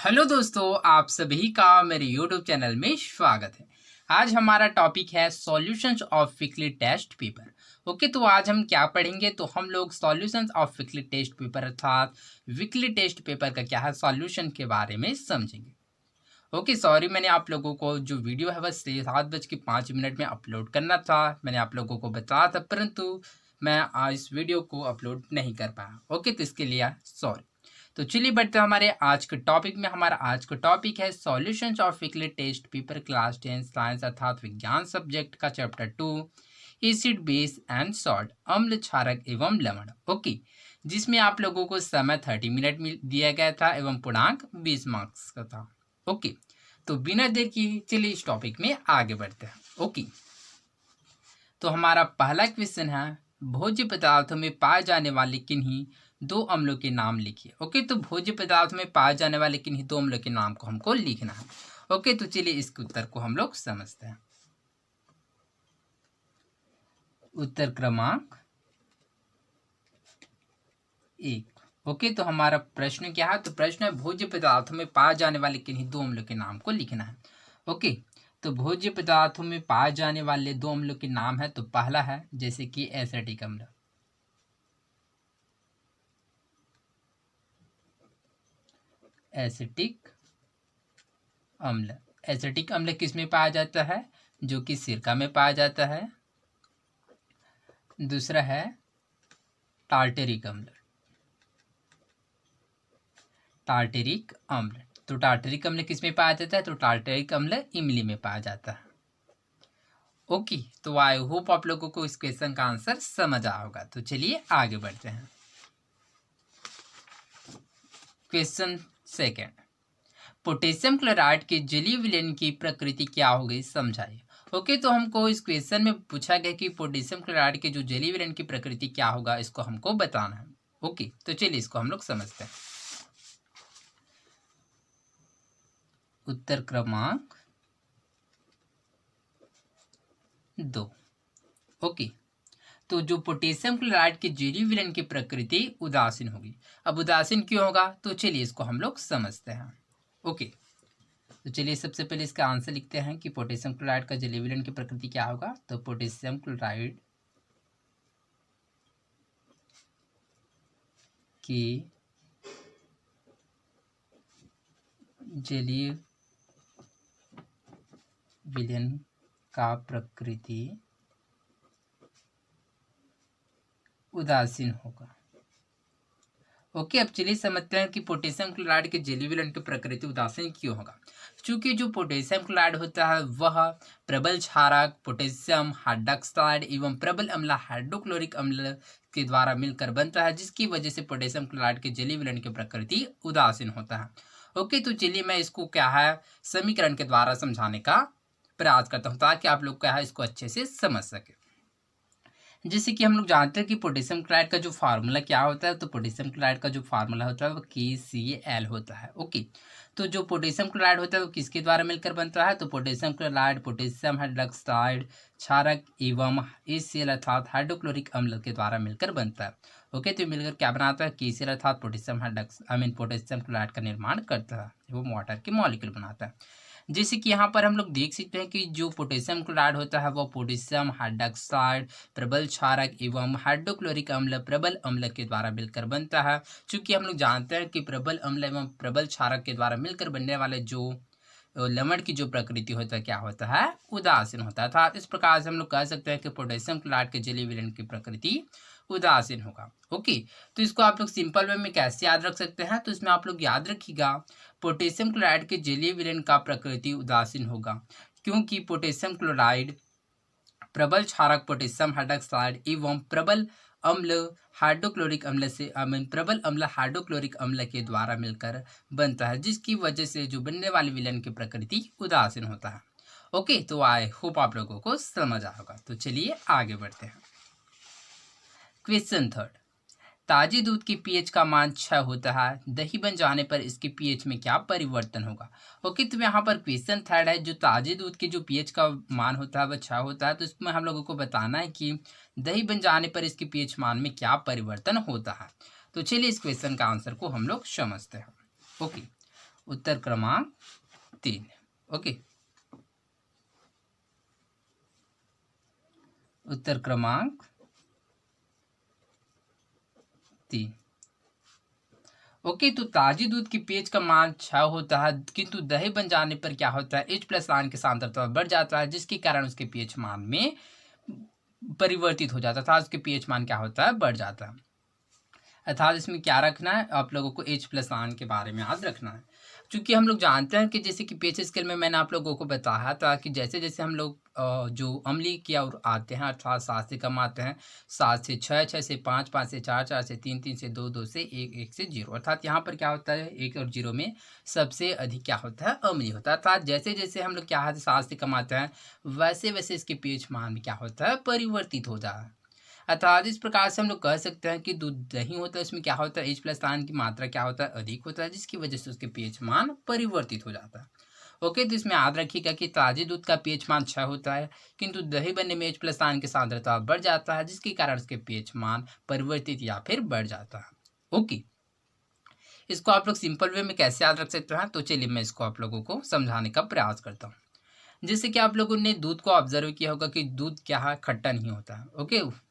Hello दोस्तों, आप सभी का मेरे यूट्यूब चैनल में स्वागत है। आज हमारा टॉपिक है solutions of weekly test paper. Okay, तो आज हम क्या पढ़ेंगे? तो हम लोग solutions of weekly test paper अर्थात वीकली टेस्ट पेपर का क्या है सॉल्यूशन के बारे में समझेंगे। ओके, सॉरी, मैंने आप लोगों को जो वीडियो है बस 7:05 में अपलोड करना था। मैंने आप लोगों को बताया था, परंतु मैं आज इस वीडियो को अपलोड नहीं कर पाया। ओके, तो इसके लिए सॉरी। तो चलिए बढ़ते हैं हमारे आज के टॉपिक में। हमारा आज का टॉपिक है solutions of weekly test paper class 10 science अर्थात विज्ञान सब्जेक्ट का chapter 2 acid base and salt अम्ल क्षारक एवं लवण। ओके, जिसमें आप लोगों को समय 30 मिनट में दिया गया था एवं पूर्णांक 20 मार्क्स का था। ओके, तो बिना देर की चलिए इस टॉपिक में आगे बढ़ते हैं। ओके, तो हमारा पहला क्वेश्चन है भोज्य पदार्थों में पाए जाने वाले किन्हीं दो अम्लों के नाम लिखिए। ओके, तो भोज्य पदार्थों में पाए जाने वाले किन्हीं दो अम्लों के नाम को हमको लिखना है। ओके, तो चलिए इसके उत्तर को हम लोग समझते हैं। उत्तर क्रमांक 1। ओके, तो हमारा प्रश्न क्या है? तो प्रश्न है भोज्य पदार्थों में पाए जाने वाले किन्हीं दो अम्लों के नाम को लिखना है। ओके, तो भोज्य पदार्थों में पाए जाने वाले दो अम्लों के नाम है, तो पहला है जैसे कि एसिटिक अम्ल। एसिटिक अम्ल, एसिटिक अम्ल किस में पाया जाता है? जो कि सिरका में पाया जाता है। दूसरा है टार्टेरिक अम्ल। टार्टेरिक अम्ल, तो टार्टेरिक अम्ल किस में पाया जाता है? तो टार्टेरिक अम्ल इमली में पाया जाता है। ओके, तो आई होप आप लोगों को इस क्वेश्चन का आंसर समझ आया होगा। तो चलिए आगे बढ़ते हैं। क्वेश्चन सेकेंड, पोटेशियम क्लोराइड के जलीय विलयन की प्रकृति क्या हो गई समझाइए। ओके, तो हमको इस क्वेश्चन में पूछा गया कि पोटेशियम क्लोराइड के जो जलीय विलयन की प्रकृति क्या होगा, इसको हमको बताना है। ओके, तो चलिए इसको हम लोग समझते हैं। उत्तर क्रमांक 2। ओके, तो जो पोटेशियम क्लोराइड के जलीय विलयन की प्रकृति उदासीन होगी। अब उदासीन क्यों होगा? तो चलिए इसको हम लोग समझते हैं। ओके, तो चलिए सबसे पहले इसका आंसर लिखते हैं कि पोटेशियम क्लोराइड का जलीय विलयन की प्रकृति क्या होगा। तो पोटेशियम क्लोराइड की जलीय विलयन का प्रकृति उदासीन होगा। ओके, अब चलिए समझते हैं कि पोटेशियम क्लोराइड के जलीय विलयन की प्रकृति उदासीन क्यों होगा। चूंकि जो पोटेशियम क्लोराइड होता है वह प्रबल क्षारक पोटेशियम हाइड्रॉक्साइड एवं प्रबल अम्ल हाइड्रोक्लोरिक अम्ल के द्वारा मिलकर बनता है, जिसकी वजह से पोटेशियम क्लोराइड के जलीय विलयन की प्रकृति उदासीन होता है। ओके, तो चलिए मैं इसको क्या है समीकरण के द्वारा समझाने का प्रयास करता हूँ ताकि आप लोग क्या है इसको अच्छे से समझ सके। जैसे कि हम लोग जानते हैं कि पोटेशियम क्लोराइड का जो फार्मूला क्या होता है, तो पोटेशियम क्लोराइड का जो फार्मूला होता है वो KCl होता है। ओके, तो जो पोटेशियम क्लोराइड होता है वो किसके द्वारा मिलकर बनता है? तो पोटेशियम क्लोराइड पोटेशियम हाइड्रॉक्साइड क्षारक एवं HCl अर्थात हाइड्रोक्लोरिक अम्ल के द्वारा मिलकर बनता है। ओके, तो मिलकर क्या बनाता है? KCl अर्थात पोटेशियम पोटेशियम क्लोराइड का निर्माण करता है एवं वाटर के मॉलिक्यूल बनाता है। जैसे कि यहाँ पर हम लोग देख सकते हैं कि जो पोटेशियम क्लोराइड होता है वह पोटेशियम हाइड्रॉक्साइड प्रबल क्षारक एवं हाइड्रोक्लोरिक अम्ल प्रबल अम्ल के द्वारा मिलकर बनता है। चूंकि हम लोग जानते हैं कि प्रबल अम्ल एवं प्रबल क्षारक के द्वारा मिलकर बनने वाले जो लवण की जो प्रकृति होता है क्या होता है? उदासीन होता है। अर्थात इस प्रकार से हम लोग कह सकते हैं कि पोटेशियम क्लोराइड के जलीय विलयन की प्रकृति उदासीन होगा। ओके, तो इसको आप लोग सिंपल वे में कैसे याद रख सकते हैं? तो इसमें आप लोग याद रखिएगा पोटेशियम क्लोराइड के जलीय विलयन का प्रकृति उदासीन होगा क्योंकि पोटेशियम क्लोराइड प्रबल क्षारक पोटेशियम हाइड्रॉक्साइड एवं प्रबल अम्ल हाइड्रोक्लोरिक अम्ल से प्रबल अम्ल हाइड्रोक्लोरिक अम्ल के द्वारा मिलकर बनता है, जिसकी वजह से जो बनने वाले विलयन की प्रकृति उदासीन होता है। ओके, तो आई होप आप लोगों को समझ आया होगा। तो चलिए आगे बढ़ते हैं। क्वेश्चन थर्ड, ताजे दूध की पीएच का मान 6 होता है, दही बन जाने पर इसके पीएच में क्या परिवर्तन होगा। ओके, तो यहाँ पर क्वेश्चन थर्ड है जो ताजे दूध के जो पीएच का मान होता है वह 6 होता है, तो इसमें हम लोगों को बताना है कि दही बन जाने पर इसके पीएच मान में क्या परिवर्तन होता है। तो चलिए इस क्वेश्चन का आंसर को हम लोग समझते हैं। ओके, उत्तर क्रमांक 3। ओके, उत्तर क्रमांक 3। ओके, तो ताजी दूध की पीएच का मान 6 होता है, किंतु दही बन जाने पर क्या होता है, H+ आयन की सांद्रता बढ़ जाता है, जिसके कारण उसके पीएच मान में परिवर्तित हो जाता था, उसके पीएच मान क्या होता है, बढ़ जाता है। अर्थात इसमें क्या रखना है, आप लोगों को H+ आयन के बारे में याद रखना है। क्योंकि हम लोग जानते हैं कि जैसे कि पीएच स्केल में मैंने आप लोगों को बताया था कि जैसे जैसे हम लोग जो अम्लीय की ओर आते हैं, अर्थात 7 से कम आते हैं, 7 से 6, 6 से 5, 5 से 4, 4 से 3, 3 से 2, 2 से 1, 1 से 0, अर्थात यहाँ पर क्या होता है, 1 और 0 में सबसे अधिक क्या होता है, अम्लीय होता है। अर्थात जैसे जैसे हम लोग क्या है 7 से कम आते हैं, वैसे वैसे इसके पीएच मान में क्या होता है, परिवर्तित हो जाता है। अर्थात इस प्रकार से हम लोग कह सकते हैं कि दूध दही होता है, इसमें क्या होता है, H+ आयन की मात्रा क्या होता है, अधिक होता है, जिसकी वजह से उसके पीएच मान परिवर्तित हो जाता है। ओके, तो इसमें याद रखिएगा कि ताजे दूध का पीएच मान 6 होता है, किंतु दही बनने में H+ आयन की सांद्रता बढ़ जाता है, जिसके कारण उसके पीएच मान परिवर्तित या फिर बढ़ जाता है। ओके, इसको आप लोग सिंपल वे में कैसे याद रख सकते हैं, तो चलिए मैं इसको आप लोगों को समझाने का प्रयास करता हूँ। जैसे कि आप लोगों ने दूध को ऑब्जर्व किया होगा कि दूध क्या है, खट्टा नहीं होता है। ओके,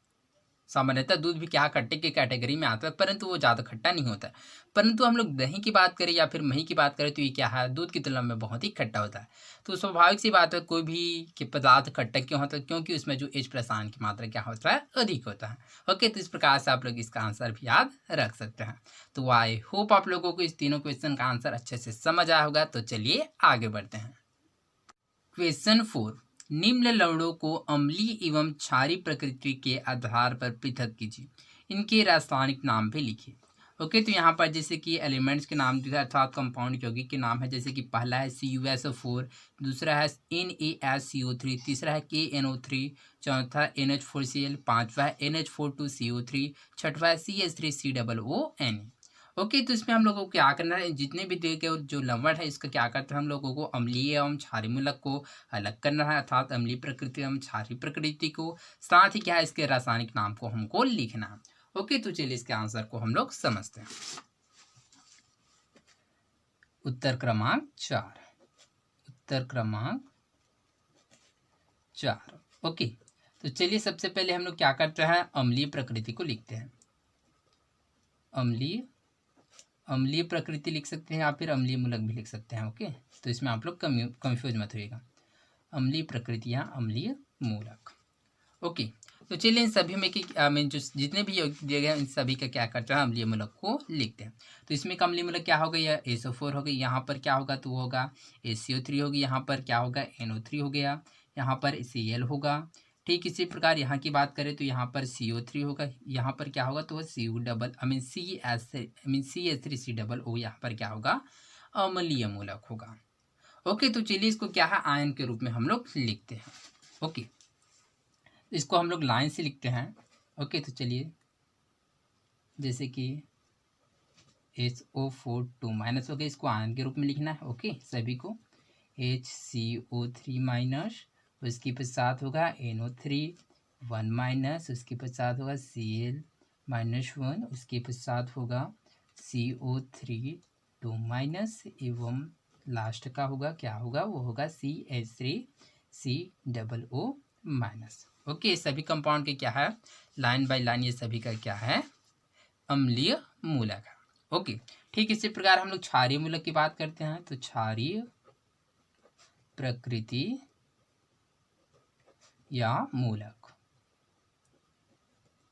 सामान्यतः दूध भी क्या खट्टे की कैटेगरी में आता है, परंतु वो ज़्यादा खट्टा नहीं होता है। परंतु हम लोग दही की बात करें या फिर मही की बात करें तो ये क्या है, दूध की तुलना में बहुत ही खट्टा होता है। तो स्वाभाविक सी बात है, कोई भी कि पदार्थ खट्टा क्यों होता है, क्योंकि उसमें जो H+ आयन की मात्रा क्या होता है, अधिक होता है। ओके, तो इस प्रकार से आप लोग इसका आंसर भी याद रख सकते हैं। तो आई होप आप लोगों को इस तीनों क्वेश्चन का आंसर अच्छे से समझ आया होगा। तो चलिए आगे बढ़ते हैं। क्वेश्चन 4, निम्न लवणों को अम्लीय एवं क्षारीय प्रकृति के आधार पर पृथक कीजिए, इनके रासायनिक नाम भी लिखिए। ओके, तो यहाँ पर जैसे कि एलिमेंट्स के नाम दिया अर्थात कंपाउंड यौगिक के नाम है, जैसे कि पहला है CuSO4, दूसरा है NaSCO3, तीसरा है KNO3, चौथा NH4Cl, पांचवा है NH42CO3, छठवा है CH3COONA। ओके, तो इसमें हम लोगों को क्या करना है, जितने भी दिए गए जो लवण है इसका क्या करते हैं, हम लोगों को अम्लीय एवं क्षारीय मूलक को अलग करना है, अर्थात अम्लीय प्रकृति एवं क्षारीय प्रकृति को, साथ ही क्या है इसके रासायनिक नाम को हमको लिखना है। ओके, तो चलिए इसके आंसर को हम लोग समझते हैं। उत्तर क्रमांक 4, उत्तर क्रमांक 4। ओके, तो चलिए सबसे पहले हम लोग क्या करते हैं, अम्लीय प्रकृति को लिखते हैं। अम्लीय प्रकृति लिख सकते हैं या फिर अम्लीय मूलक भी लिख सकते हैं। ओके, तो इसमें आप लोग कंफ्यूज मत होइएगा, अम्लीय प्रकृति या अम्लीय मूलक। ओके, तो चलिए इन सभी में कि मीन जो जितने भी यौगिक दिए गए हैं इन सभी का क्या करते हैं, अम्लीय मूलक को लिखते हैं। तो इसमें का अम्लीय मूलक क्या होगा, यह SO4 हो गई, यहाँ पर क्या होगा तो वो होगा ACO3 होगी, यहाँ पर क्या होगा NO3 हो गया, यहाँ पर Cl होगा। ठीक इसी प्रकार यहाँ की बात करें तो यहाँ पर CO3 होगा, यहाँ पर क्या होगा तो CH3COO, यहाँ पर क्या होगा अम्लीय मूलक होगा। ओके, तो चलिए इसको क्या है आयन के रूप में हम लोग लिखते हैं। ओके, इसको हम लोग लाइन से लिखते हैं। ओके, तो चलिए जैसे कि SO4 2- हो गया, इसको आयन के रूप में लिखना है। ओके, सभी को HCO3-, उसके पश्चात होगा NO3 1-, उसके पश्चात होगा Cl-1, उसके पश्चात होगा CO3 2- एवं लास्ट का होगा क्या होगा, वो होगा CH3COO-। ओके, सभी कंपाउंड के क्या है लाइन बाय लाइन, ये सभी का क्या है अम्लीय मूलक है। ओके, ठीक इसी प्रकार हम लोग क्षारीय मूलक की बात करते हैं। तो क्षारीय प्रकृति या मूलक।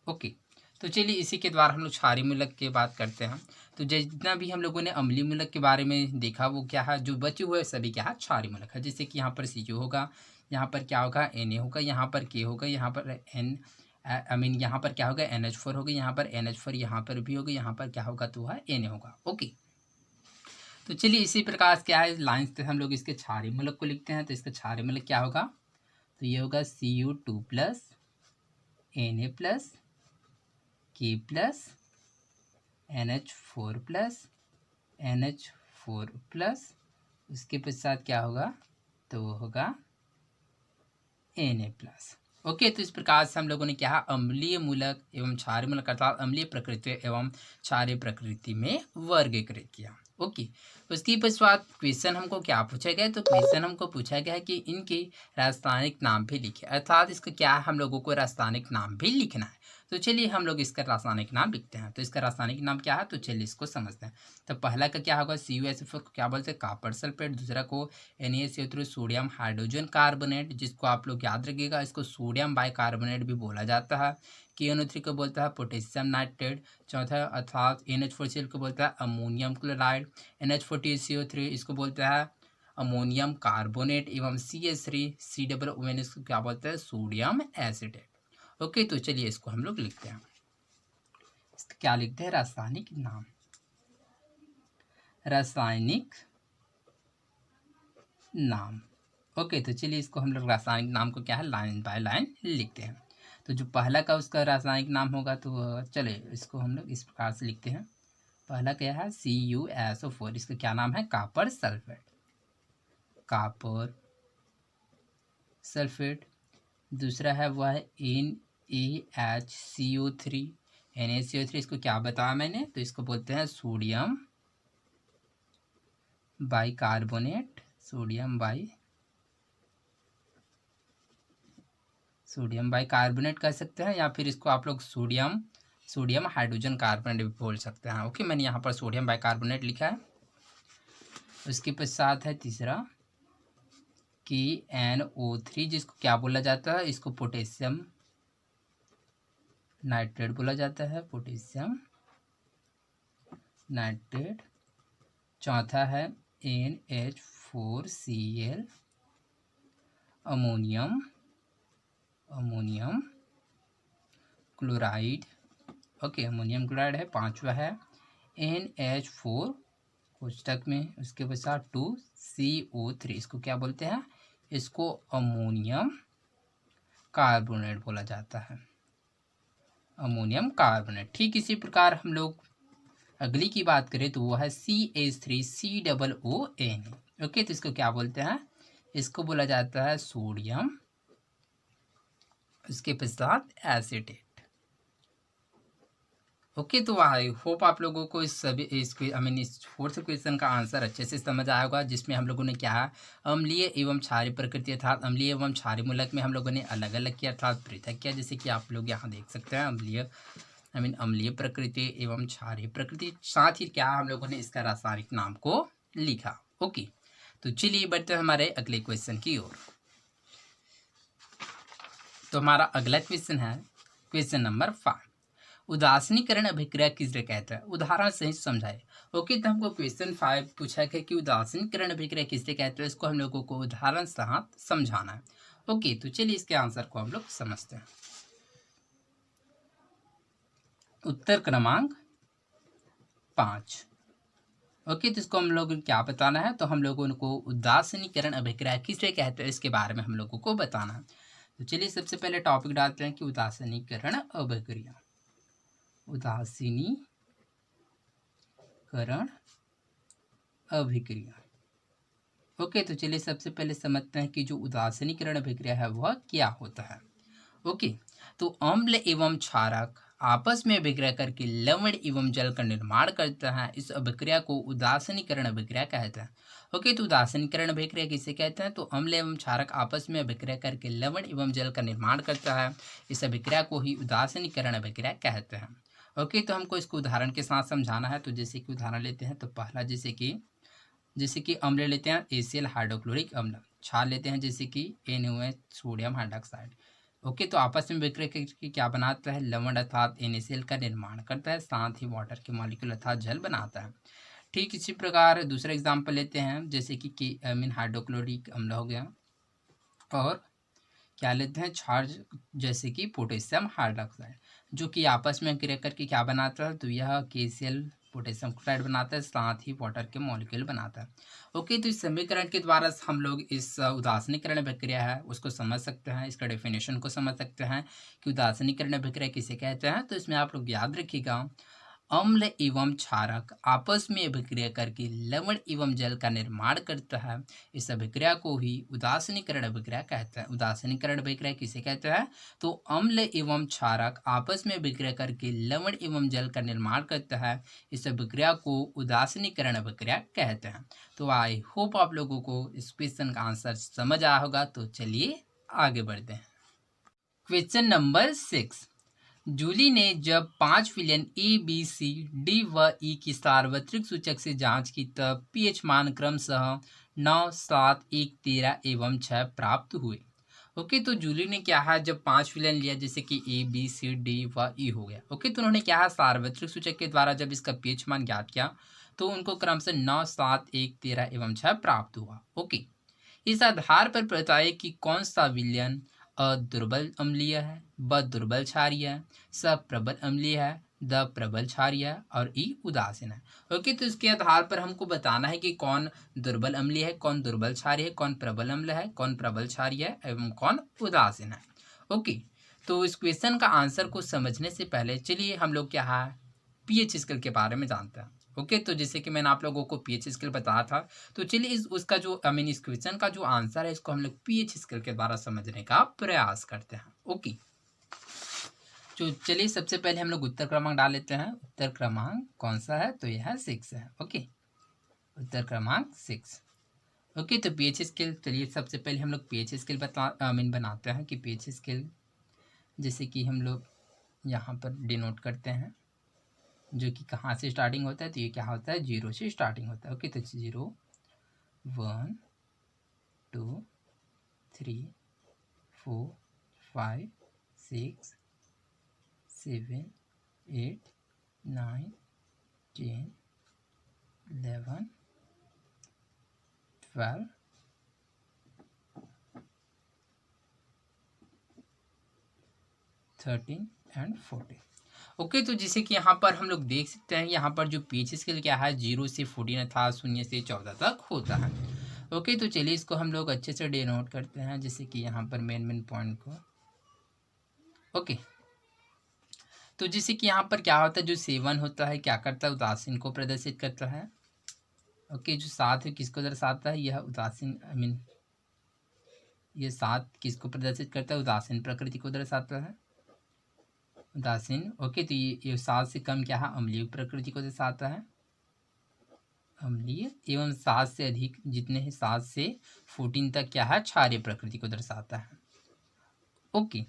ओके, तो चलिए इसी के द्वारा हम लोग क्षारीय मूलक की बात करते हैं। तो जितना भी हम लोगों ने अम्लीय मूलक के बारे में देखा वो क्या है, जो बचे हुए सभी क्या है क्षारीय मूलक है। जैसे कि यहाँ पर CO होगा, यहाँ पर क्या होगा Na होगा, यहाँ पर K होगा, यहाँ पर यहाँ पर क्या होगा NH4 होगा, यहाँ पर NH4 यहाँ पर भी होगा, यहाँ पर क्या होगा तो है Na होगा। ओके, तो चलिए इसी प्रकार से क्या है लाइन से हम लोग इसके क्षारीय मूलक को लिखते हैं। तो इसका क्षारीय मूलक क्या होगा, तो ये होगा Cu2+, Na+, K+, NH4+, NH4+, उसके पश्चात क्या होगा तो वो होगा Na+। ओके, तो इस प्रकार से हम लोगों ने क्या अम्लीय मूलक एवं क्षारीय मूलक अर्थात अम्लीय प्रकृति एवं क्षारीय प्रकृति में वर्गीकृत किया। ओके, उसके पश्चात क्वेश्चन हमको क्या पूछा गया है, तो क्वेश्चन हमको पूछा गया है कि इनके रासायनिक नाम भी लिखे, अर्थात इसका क्या है, हम लोगों को रासायनिक नाम भी लिखना है। तो चलिए हम लोग इसका रासायनिक नाम लिखते हैं। तो इसका रासायनिक नाम क्या है, तो चलिए इसको समझते हैं। तो पहला का क्या होगा, CuSO4 को क्या बोलते हैं, कॉपर सल्फेट। दूसरा को NaCO3 सोडियम हाइड्रोजन कार्बोनेट, जिसको आप लोग याद रखिएगा, इसको सोडियम बाइकार्बोनेट भी बोला जाता है। KNO3 को बोलता है पोटेशियम नाइट्रेट। चौथा अर्थात NH4Cl को बोलता है अमोनियम क्लोराइड। NH40CO3 इसको बोलता है अमोनियम कार्बोनेट। एवं CH3COON इसको क्या बोलते हैं, सोडियम एसिटेट। ओके, तो चलिए इसको हम लोग लिखते हैं। इसका क्या लिखते हैं, रासायनिक नाम। रासायनिक नाम। ओके, तो चलिए इसको हम लोग रासायनिक नाम को क्या है, लाइन बाय लाइन लिखते हैं। तो जो पहला का उसका रासायनिक नाम होगा, तो चलिए इसको हम लोग इस प्रकार से लिखते हैं। पहला क्या है, CuSO4, इसका क्या नाम है, कॉपर सल्फेट। Copper sulphate. दूसरा है वह है NaHCO3। NaCO3 इसको क्या बताया मैंने, तो इसको बोलते हैं सोडियम बाइकार्बोनेट। सोडियम बाइकार्बोनेट कह सकते हैं, या फिर इसको आप लोग सोडियम हाइड्रोजन कार्बोनेट भी बोल सकते हैं। ओके, मैंने यहाँ पर सोडियम बाइकार्बोनेट लिखा है। उसके पश्चात है तीसरा KNO3, जिसको क्या बोला जाता है, इसको पोटेशियम नाइट्रेट बोला जाता है, पोटेशियम नाइट्रेट। चौथा है NH4Cl ammonium chloride. Okay, ammonium chloride है। पांचवा है NH4 कोष्टक में, उसके पश्चात 2CO3, इसको क्या बोलते हैं, इसको अमोनियम कार्बोनेट बोला जाता है, अमोनियम कार्बोनेट। ठीक इसी प्रकार हम लोग अगली की बात करें तो वो है CH3COON। ओके, तो इसको क्या बोलते हैं, इसको बोला जाता है सोडियम, उसके पश्चात एसिटेट। ओके, तो आई होप आप लोगों को इस फोर्थ क्वेश्चन का आंसर अच्छे से समझ आया होगा, जिसमें हम लोगों ने क्या है, अम्लीय एवं क्षारीय प्रकृति अर्थात अम्लीय एवं क्षारीय मूलक में हम लोगों ने अलग अलग किया अर्थात पृथक किया। जैसे कि आप लोग यहाँ देख सकते हैं, अम्लीय प्रकृति एवं क्षारीय प्रकृति। साथ ही क्या हम लोगों ने इसका रासायनिक नाम को लिखा। ओके, तो चलिए बढ़ते हैं हमारे अगले क्वेश्चन की ओर। तो हमारा अगला क्वेश्चन है क्वेश्चन नंबर 5, उदासीनीकरण अभिक्रिया किसे कहते हैं, उदाहरण सहित समझाए। ओके, तो हमको क्वेश्चन 5 पूछा है कि उदासीनीकरण अभिक्रिया किसे कहते हैं, इसको हम लोगों को उदाहरण सहित समझाना है। ओके, तो चलिए इसके आंसर को हम लोग समझते हैं। उत्तर क्रमांक 5। ओके, तो इसको हम लोग क्या बताना है, तो हम लोगों को उदासीनीकरण अभिक्रिया किसे कहते हैं, इसके बारे में हम लोगों को बताना है। तो चलिए सबसे पहले टॉपिक डालते हैं कि उदासीनीकरण अभिक्रिया। उदासीनीकरण अभिक्रिया। ओके, तो चलिए सबसे पहले समझते हैं कि जो उदासीनीकरण अभिक्रिया है वह क्या होता है। ओके, तो अम्ल एवं क्षारक आपस में अभिक्रिया करके लवण एवं जल का निर्माण करता है, इस अभिक्रिया को उदासीनीकरण अभिक्रिया कहते हैं। ओके, तो उदासीनीकरण अभिक्रिया किसे कहते हैं, तो अम्ल एवं क्षारक आपस में अभिक्रिया करके लवण एवं जल का निर्माण करता है, इस अभिक्रिया को ही उदासीनीकरण अभिक्रिया कहते हैं। ओके, तो हमको इसको उदाहरण के साथ समझाना है। तो जैसे कि उदाहरण लेते हैं, तो पहला जैसे कि अम्ल लेते हैं ACL हाइड्रोक्लोरिक अम्ल, क्षार लेते हैं जैसे कि NaOH सोडियम हाइड्रोक्साइड। ओके, तो आपस में विक्रिया करके क्या बनाता है, लवण अर्थात NaCl का निर्माण करता है, साथ ही वाटर के मॉलिक्यूल अर्थात जल बनाता है। ठीक इसी प्रकार दूसरा एग्जाम्पल लेते हैं, जैसे कि हाइड्रोक्लोरिक अम्ल हो गया, और क्या लेते हैं क्षार जैसे कि पोटेशियम हाइड्रोक्साइड, जो कि आपस में क्रिया करके क्या बनाता है, तो यह KCl पोटेशियम क्लोराइड बनाता है, साथ ही वाटर के मॉलिक्यूल बनाता है। ओके, तो इस समीकरण के द्वारा हम लोग इस उदासीनीकरण अभिक्रिया है उसको समझ सकते हैं, इसका डेफिनेशन को समझ सकते हैं कि उदासीनीकरण अभिक्रिया किसे कहते हैं। तो इसमें आप लोग याद रखिएगा, अम्ल एवं क्षारक आपस में अभिक्रिया करके लवण एवं जल का निर्माण करता है। इस अभिक्रिया को ही उदासीनीकरण अभिक्रिया कहते हैं। उदासीनीकरण अभिक्रिया किसे कहते हैं? तो अम्ल एवं क्षारक आपस में अभिक्रिया करके लवण एवं जल का निर्माण करता है। इस अभिक्रिया को उदासीनीकरण अभिक्रिया कहते हैं। तो आई होप आप लोगों को इस क्वेश्चन का आंसर समझ आया होगा। तो चलिए आगे बढ़ते हैं। Question number 6। जूली ने जब 5 विलयन ए, बी, सी, डी व ई की सार्वत्रिक सूचक से जांच की तब पीएच मान क्रमशः 9, 7, 1, 13 एवं 6 प्राप्त हुए। ओके, तो जूली ने क्या है, जब 5 विलयन लिया जैसे कि ए, बी, सी, डी व ई हो गया। ओके, तो उन्होंने क्या है, सार्वत्रिक सूचक के द्वारा जब इसका पीएच मान ज्ञात किया तो उनको क्रमशः 9, 7, 1, 13 एवं 6 प्राप्त हुआ। ओके, इस आधार पर बताइए कि कौन सा विलयन अ दुर्बल अम्लीय है, ब दुर्बल क्षारीय है, स प्रबल अम्लीय है, द प्रबल क्षारीय है और ई उदासीन है। ओके, तो इसके आधार पर हमको बताना है कि कौन दुर्बल अम्लीय है, कौन दुर्बल क्षारीय है, कौन प्रबल अम्ल है, कौन प्रबल क्षारीय है एवं कौन उदासीन है। ओके, तो इस क्वेश्चन का आंसर को समझने से पहले चलिए हम लोग क्या है पीएच स्केल के बारे में जानते हैं। ओके, तो जैसे कि मैंने आप लोगों को पीएच स्केल बताया था, तो चलिए उसका जो इस क्वेश्चन का जो आंसर है इसको हम लोग पीएच स्केल के द्वारा समझने का प्रयास करते हैं। ओके, तो चलिए सबसे पहले हम लोग उत्तर क्रमांक डाल लेते हैं। उत्तर क्रमांक कौन सा है? तो यह है 6 है। ओके, उत्तर क्रमांक 6। ओके, तो पीएच स्केल, चलिए सबसे पहले हम लोग पीएच स्केल बनाते हैं कि पीएच स्केल जैसे कि हम लोग यहाँ पर डिनोट करते हैं, जो कि कहाँ से स्टार्टिंग होता है, तो ये क्या होता है, 0 से स्टार्टिंग होता है। ओके, तो 0, 1, 2, 3, 4, 5, 6, 7, 8, 9, 10, 11, 12, 13 एंड 14। ओके, तो जैसे कि यहाँ पर हम लोग देख सकते हैं, यहाँ पर जो पीएच स्केल क्या है 0 से 14 अर्थात 0 से 14 तक होता है। ओके, तो चलिए इसको हम लोग अच्छे से डिनोट करते हैं, जैसे कि यहाँ पर मेन पॉइंट को। ओके, तो जैसे कि यहाँ पर क्या होता है, जो 7 होता है क्या करता है, उदासीन को प्रदर्शित करता है। ओके, जो 7 है किसको दर्शाता है, यह उदासीन ये 7 किसको प्रदर्शित करता है, उदासीन प्रकृति को दर्शाता है, उदासीन। ओके, तो ये 7 से कम क्या है, अम्लीय प्रकृति को दर्शाता है, अम्लीय। एवं 7 से अधिक जितने हैं 7 से 14 तक क्या है, क्षारीय प्रकृति को दर्शाता है। ओके,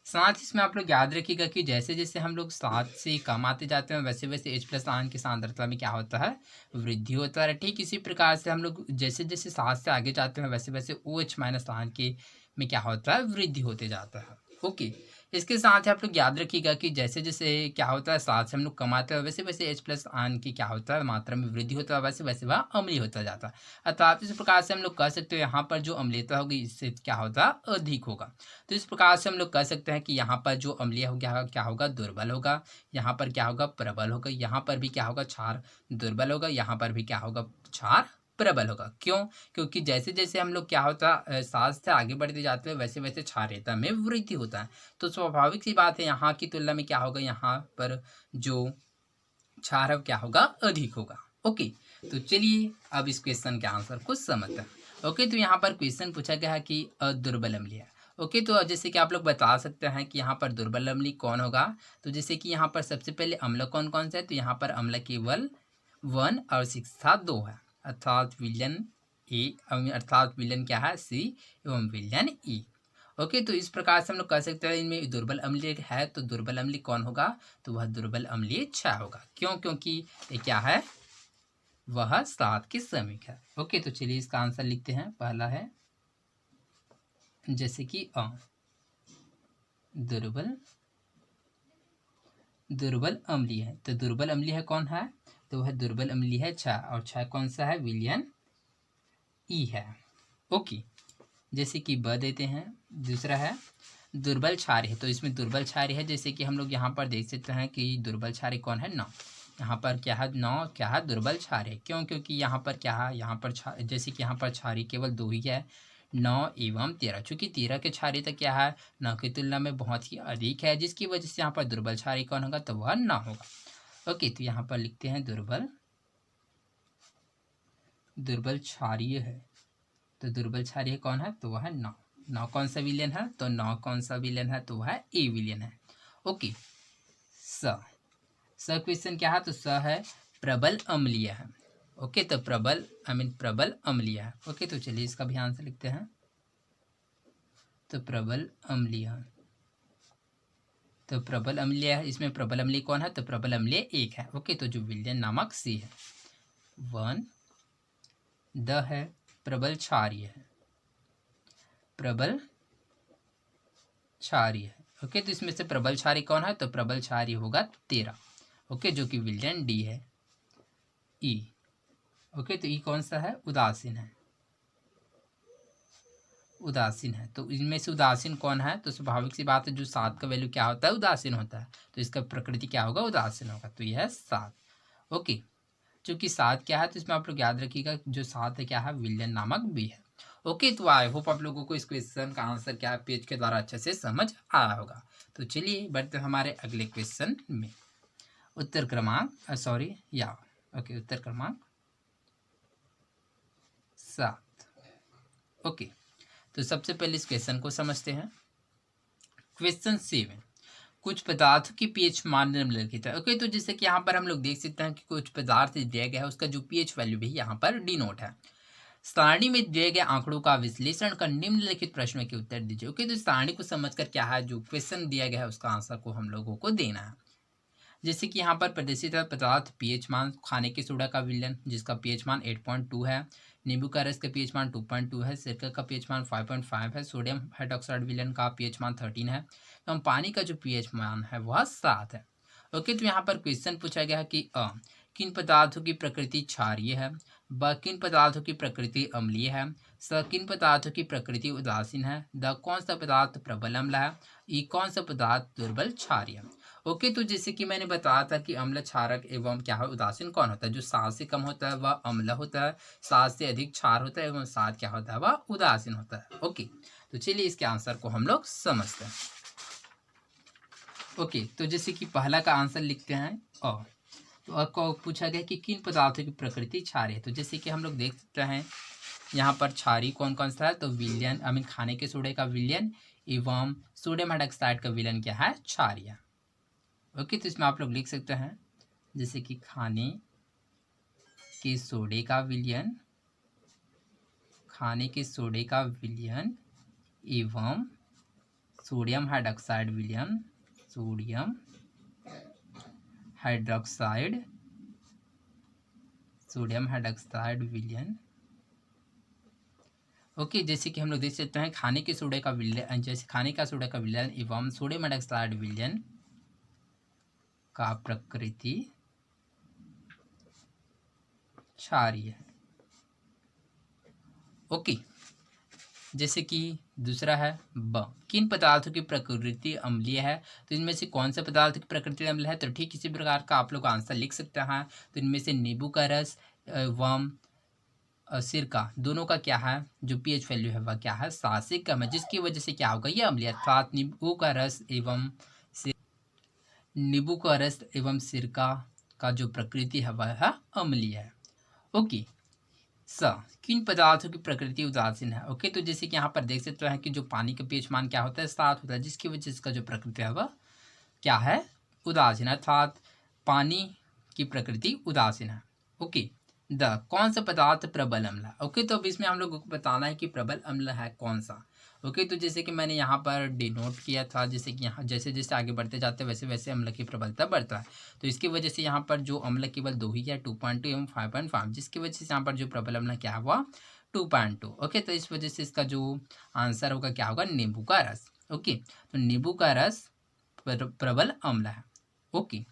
साथ ही इसमें आप लोग याद रखिएगा कि जैसे जैसे हम लोग 7 से कम आते जाते हैं वैसे वैसे H+ आयन की सांद्रता में क्या होता है, वृद्धि होता है। ठीक इसी प्रकार से हम लोग जैसे जैसे 7 से आगे जाते हैं वैसे वैसे OH- आयन के में क्या होता है, वृद्धि होते जाता है। ओके, इसके साथ ही आप लोग याद रखिएगा कि जैसे जैसे क्या होता है 7 से हम लोग कमाते हैं वैसे वैसे H+ आयन की क्या होता है, मात्रा में वृद्धि होता है, वैसे वैसे वह अम्लीय होता जाता है। अर्थात इस प्रकार से हम लोग कह सकते हैं यहाँ पर जो अम्लीयता होगी इससे क्या होता है, अधिक होगा। तो इस प्रकार से हम लोग कह सकते हैं कि यहाँ पर जो अम्लीय हो गया क्या होगा, दुर्बल होगा, यहाँ पर क्या होगा, प्रबल होगा, यहाँ पर भी क्या होगा, क्षार दुर्बल होगा, यहाँ पर भी क्या होगा, क्षार प्रबल होगा। क्यों? क्योंकि जैसे जैसे हम लोग क्या होता है 7 से आगे बढ़ते जाते हैं वैसे वैसे क्षारीयता में वृद्धि होता है। तो स्वाभाविक सी बात है यहाँ की तुलना में क्या होगा, यहाँ पर जो क्षार क्या होगा, अधिक होगा। ओके, तो चलिए अब इस क्वेश्चन के आंसर को समझते हैं। ओके, तो यहाँ पर क्वेश्चन पूछा गया है कि दुर्बल अम्लीय। ओके, तो जैसे कि आप लोग बता सकते हैं कि यहाँ पर दुर्बल अम्लीय कौन होगा, तो जैसे कि यहाँ पर सबसे पहले अम्ल कौन कौन सा है, तो यहाँ पर अम्ल केवल 1 और 6 था 2 है, अर्थात विलयन ए, अर्थात विलयन क्या है, C एवं विलयन E। ओके, तो इस प्रकार से हम लोग कह सकते हैं इनमें दुर्बल अम्लीय है, तो दुर्बल अम्लीय कौन होगा, तो वह दुर्बल अम्लीय 6 होगा। क्यों? क्योंकि ये क्या है, वह 7 के समीप है। ओके, तो चलिए इसका आंसर लिखते हैं। पहला है जैसे कि दुर्बल अम्लीय है, तो दुर्बल अम्लीय है कौन है, तो वह दुर्बल अम्लीय है 6, और 6 कौन सा है, विलयन E है। ओके, जैसे कि ब देते हैं। दूसरा है दुर्बल क्षारीय, तो इसमें दुर्बल क्षारीय है, जैसे कि हम लोग यहाँ पर देख सकते हैं कि दुर्बल क्षारीय कौन है, 9। यहाँ पर क्या है, 9 क्या है, दुर्बल क्षारीय। क्यों? क्योंकि यहाँ पर क्या है, यहाँ पर जैसे कि यहाँ पर क्षारीय केवल 2 ही है, 9 एवं 13। चूँकि 13 के क्षारीयता क्या है, 9 की तुलना में बहुत ही अधिक है, जिसकी वजह से यहाँ पर दुर्बल क्षारीय कौन होगा, तो वह 9 होगा। ओके, तो यहाँ पर लिखते हैं दुर्बल क्षारीय है। तो दुर्बल क्षारीय कौन है? तो वह है नौ। नौ कौन सा विलेन है? तो नौ कौन सा विलेन है? तो वह है ए विलेन है। ओके, स क्वेश्चन क्या है? तो स है प्रबल अम्लीय है। ओके, तो प्रबल अम्लीय है। ओके, तो चलिए इसका भी आंसर लिखते हैं। तो प्रबल अम्लीय, तो प्रबल अम्लीय है। इसमें प्रबल अम्लीय कौन है? तो प्रबल अम्लीय एक है। ओके, तो जो विलेन नामक सी है। 1 द है प्रबल क्षारीय है। प्रबल क्षारीय है। ओके, तो इसमें से प्रबल क्षारीय कौन है? तो प्रबल क्षारीय होगा 13। ओके, जो कि विलेन डी है। ई, ओके, तो ई कौन सा है? उदासीन है। उदासीन है, तो इनमें से उदासीन कौन है? तो स्वाभाविक सी बात है, जो 7 का वैल्यू क्या होता है? उदासीन होता है। तो इसका प्रकृति क्या होगा? उदासीन होगा। तो यह है 7। ओके, चूंकि 7 क्या है, तो इसमें आप लोग याद रखिएगा जो 7 है क्या है? विलेन नामक बी है। ओके, तो आई होप आप लोगों को इस क्वेश्चन का आंसर क्या है पेज के द्वारा अच्छे से समझ आया होगा। तो चलिए बढ़ते हैं हमारे अगले क्वेश्चन में। उत्तर क्रमांक उत्तर क्रमांक 7। ओके, तो सबसे पहले इस क्वेश्चन को समझते हैं। क्वेश्चन 7, कुछ पदार्थों की पीएच मान निम्नलिखित है। ओके, तो जैसे कि यहाँ पर हम लोग देख सकते हैं कि कुछ पदार्थ दिया गया है, उसका जो पीएच वैल्यू भी यहाँ पर डिनोट है। सारणी में दिए गए आंकड़ों का विश्लेषण कर निम्नलिखित प्रश्नों के उत्तर दीजिए। ओके, तो सारणी को समझकर क्या है, जो क्वेश्चन दिया गया है उसका आंसर को हम लोगों को देना है। जैसे कि यहाँ पर प्रदर्शित है पदार्थ पीएच मान, खाने की सोडा का विलयन जिसका पीएच मान 8.2 है, नींबू का रस का पीएच मान 2.2 है, सिरका का पीएच मान 5.5 है, सोडियम हाइड्रोक्साइड विलयन का पीएच मान 13 है, तो हम पानी का जो पीएच मान है वह 7 है। ओके, तो यहाँ पर क्वेश्चन पूछा गया है कि किन पदार्थों की प्रकृति क्षारीय है, ब किन पदार्थों की प्रकृति अम्लीय है, स किन पदार्थों की प्रकृति उदासीन है, द कौन सा पदार्थ प्रबल अम्ल है, ई कौन सा पदार्थ दुर्बल क्षारीय। ओके, तो जैसे कि मैंने बताया था कि अम्ल क्षारक एवं क्या है उदासीन कौन होता है? जो 7 से कम होता है वह अम्ल होता है, 7 से अधिक क्षार होता है एवं 7 क्या होता है? वह उदासीन होता है। ओके, तो चलिए इसके आंसर को हम लोग समझते हैं। ओके, तो जैसे कि पहला का आंसर लिखते हैं तो को पूछा गया कि किन पदार्थों की प्रकृति क्षारीय है। तो जैसे कि हम लोग देख सकते हैं यहाँ पर क्षारीय कौन कौन सा है? तो विलयन खाने के सोडे का विलयन एवं सोडियम हाइड्रोक्साइड का विलयन क्या है? क्षारीय। ओके, तो इसमें आप लोग लिख सकते हैं जैसे कि खाने के सोडे का विलयन, खाने के सोडे का विलयन एवं सोडियम हाइड्रोक्साइड विलयन, सोडियम हाइड्रोक्साइड, सोडियम हाइड्रोक्साइड विलयन। ओके, जैसे कि हम लोग देख सकते हैं खाने के सोडे का विलयन, जैसे खाने का सोडे का विलयन एवं सोडियम हाइड्रोक्साइड विलयन का प्रकृति क्षारीय है। ओके, जैसे कि दूसरा है ब किन पदार्थों की प्रकृति अम्लीय है। तो इनमें से कौन सा पदार्थ की प्रकृति अम्ल है? तो ठीक इसी प्रकार का आप लोग आंसर लिख सकते हैं। तो इनमें से नींबू का रस एवं सिरका दोनों का क्या है? जो पीएच वैल्यू है वह क्या है? 7 से कम है, जिसकी वजह से क्या होगा? ये अम्लीय, अर्थात नींबू का रस एवं सिरका का जो प्रकृति है वह अम्लीय है। ओके, किन पदार्थों की प्रकृति उदासीन है। ओके, तो जैसे कि यहाँ पर देख सकते हैं कि जो पानी का पीएच मान क्या होता है? 7 होता है, जिसकी वजह से इसका जो प्रकृति है वह क्या है? उदासीन, अर्थात पानी की प्रकृति उदासीन है। ओके, द कौन सा पदार्थ प्रबल अम्ल है। ओके, तो अब इसमें हम लोगों को बताना है कि प्रबल अम्ल है कौन सा। ओके, तो जैसे कि मैंने यहाँ पर डिनोट किया था, जैसे कि यहाँ जैसे जैसे आगे बढ़ते जाते वैसे वैसे अम्ल की प्रबलता बढ़ता है। तो इसकी वजह से यहाँ पर जो अम्ल केवल 2 ही है, 2.2 एवं 5.5, जिसकी वजह से यहाँ पर जो प्रबल अम्ल क्या हुआ? 2.2। ओके, तो इस वजह से इसका जो आंसर होगा क्या होगा? नींबू का रस। ओके, तो नींबू का रस प्रबल अम्ल है। ओके,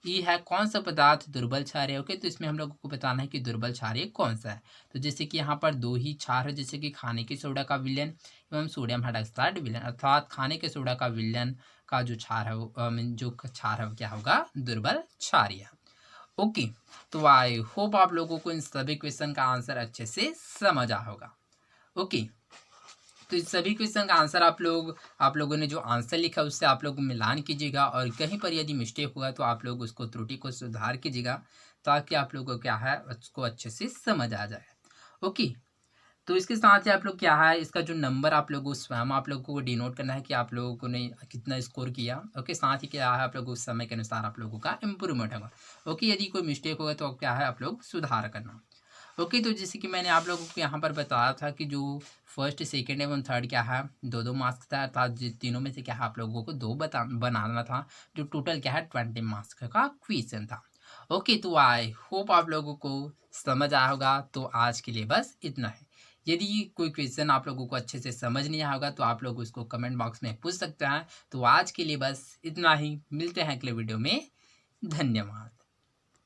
ई है कौन सा पदार्थ दुर्बल क्षारीय। ओके, तो इसमें हम लोगों को बताना है कि दुर्बल क्षारीय कौन सा है। तो जैसे कि यहाँ पर 2 ही क्षार है, जैसे कि खाने के सोडा का विलयन एवं सोडियम हाइड्रोक्साइड विलयन, अर्थात खाने के सोडा का विलयन का जो क्षार है वो जो क्षार है वो क्या होगा? दुर्बल क्षारीय। ओके, तो आई होप आप लोगों को इन सभी क्वेश्चन का आंसर अच्छे से समझ आ होगा। ओके, तो इस सभी क्वेश्चन का आंसर आप लोगों ने जो आंसर लिखा है उससे आप लोग मिलान कीजिएगा, और कहीं पर यदि मिस्टेक होगा तो आप लोग उसको त्रुटि को सुधार कीजिएगा, ताकि आप लोगों को क्या है उसको अच्छे से समझ आ जाए। ओके, तो इसके साथ ही आप लोग क्या है इसका जो नंबर आप लोगों को स्वयं आप लोगों को डिनोट करना है कि आप लोगों ने कितना स्कोर किया। ओके, साथ ही क्या है आप लोगों को समय के अनुसार आप लोगों का इम्प्रूवमेंट होगा। ओके, यदि कोई मिस्टेक होगा तो क्या है आप लोग सुधार करना। ओके, तो जैसे कि मैंने आप लोगों को यहाँ पर बताया था कि जो फर्स्ट सेकंड एवं थर्ड क्या है दो दो मार्क्स था, अर्थात तीनों में से क्या है आप लोगों को दो बनाना था, जो टोटल क्या है 20 मार्क्स का क्वेश्चन था। ओके, तो आई होप आप लोगों को समझ आया होगा। तो आज के लिए बस इतना है। यदि कोई क्वेश्चन आप लोगों को अच्छे से समझ नहीं आया होगा तो आप लोग उसको कमेंट बॉक्स में पूछ सकते हैं। तो आज के लिए बस इतना ही, मिलते हैं अगले वीडियो में। धन्यवाद।